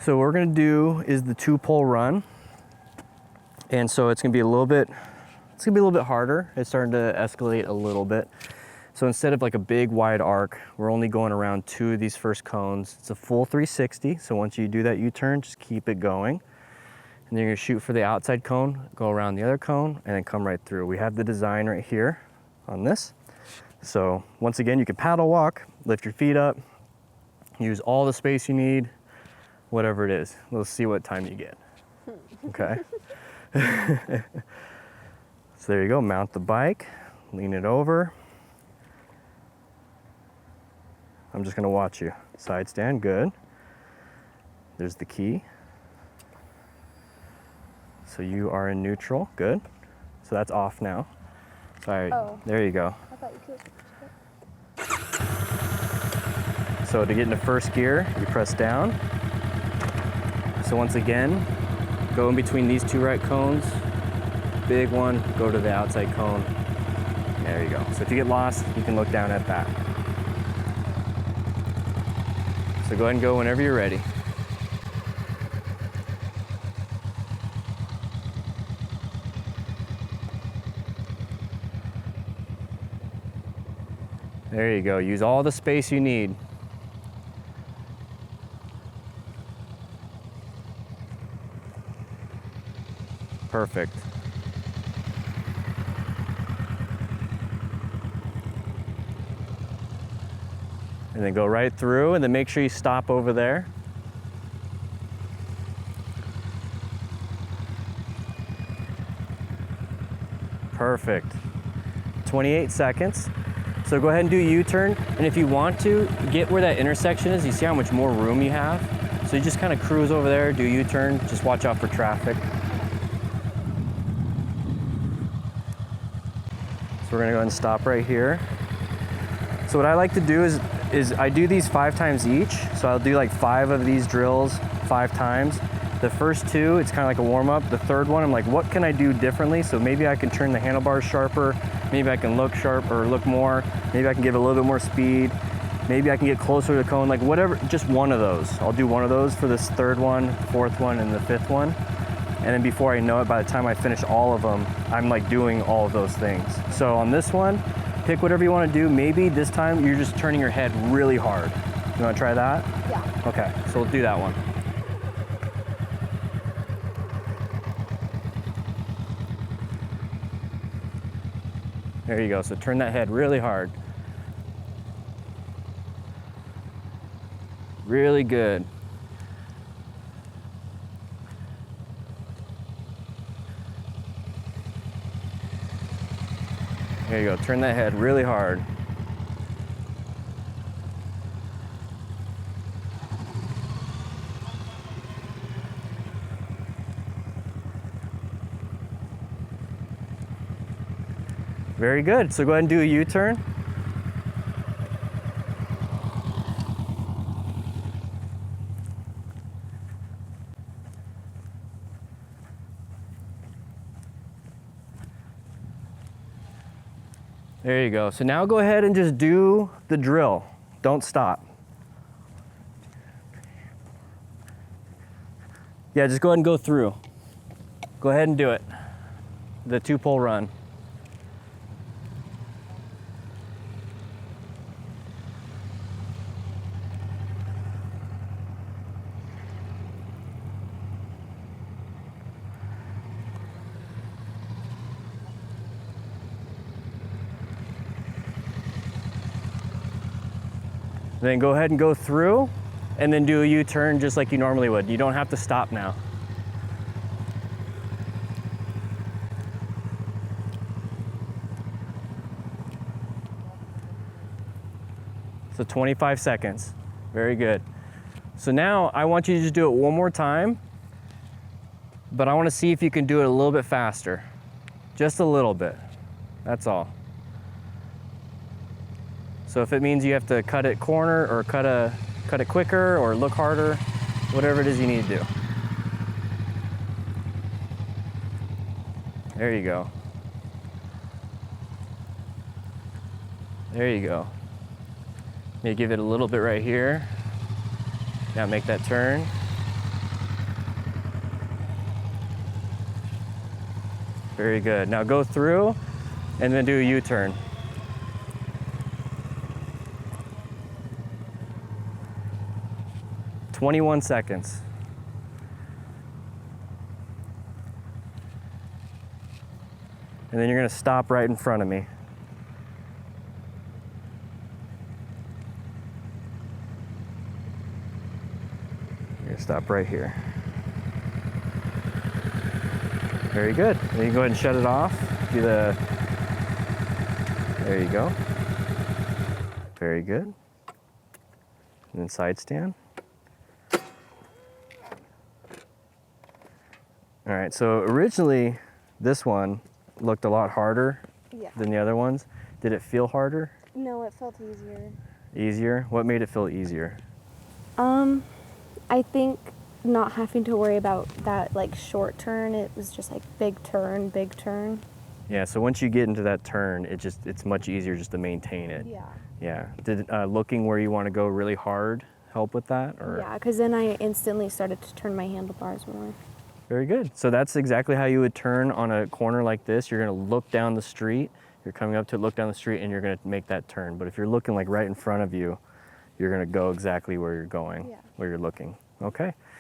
So what we're gonna do is the 2-pole run. And so it's gonna be a little bit harder. It's starting to escalate a little bit. So instead of like a big wide arc, we're only going around 2 of these first cones. It's a full 360. So once you do that U-turn, just keep it going. And then you're gonna shoot for the outside cone, go around the other cone, and then come right through. We have the design right here on this. So once again, you can paddle walk, lift your feet up, use all the space you need, whatever it is. We'll see what time you get, okay? So there you go, mount the bike, lean it over. I'm just gonna watch you. Side stand, good. There's the key. So you are in neutral, good. So that's off now. Sorry, there you go. I thought you could. So to get into first gear, you press down. So once again, go in between these 2 right cones. Big one, go to the outside cone. There you go. So if you get lost, you can look down at that. So go ahead and go whenever you're ready. There you go. Use all the space you need. Perfect. And then go right through, and then make sure you stop over there. Perfect. 28 seconds. So go ahead and do a U-turn, and if you want to, get where that intersection is. You see how much more room you have? So you just kind of cruise over there, do a U-turn, just watch out for traffic. So we're gonna go ahead and stop right here. So what I like to do is I do these 5 times each. So I'll do like 5 of these drills 5 times. The first 2, it's kind of like a warm up. The third one, I'm like, what can I do differently? So maybe I can turn the handlebars sharper. Maybe I can look sharp or look more. Maybe I can give it a little bit more speed. Maybe I can get closer to the cone, like whatever, just one of those. I'll do one of those for this 3rd one, 4th one, and the 5th one. And then before I know it, by the time I finish all of them, I'm like doing all of those things. So on this one, pick whatever you want to do. Maybe this time you're just turning your head really hard. You want to try that? Yeah. Okay, so we'll do that one. There you go, so turn that head really hard. Really good. There you go, turn that head really hard. Very good, so go ahead and do a U-turn. There you go. So now go ahead and just do the drill. Don't stop. Yeah, just go ahead and go through. Go ahead and do it. The 2-pole run. Then go ahead and go through and then do a U-turn just like you normally would. You don't have to stop now. So 25 seconds. Very good. So now I want you to just do it one more time, but I want to see if you can do it a little bit faster. Just a little bit. That's all. So if it means you have to cut it corner or cut it quicker or look harder, whatever it is you need to do. There you go. There you go. Maybe give it a little bit right here. Now make that turn. Very good. Now go through and then do a U-turn. "21 seconds. And then you're gonna stop right in front of me. You're gonna stop right here. Very good. Then you go ahead and shut it off. Do the, there you go. Very good. And then side stand. All right, so originally this one looked a lot harder than the other ones. Did it feel harder? No, it felt easier. Easier? What made it feel easier? I think not having to worry about that like short turn. It was just like big turn, big turn. Yeah, so once you get into that turn, it's much easier just to maintain it. Yeah. Yeah. Did looking where you want to go really hard help with that? Or? Yeah, because then I instantly started to turn my handlebars more. Very good. So that's exactly how you would turn on a corner like this. You're going to look down the street. You're coming up to it, look down the street, and you're going to make that turn. But if you're looking like right in front of you, you're going to go exactly where you're going, where you're looking. Okay.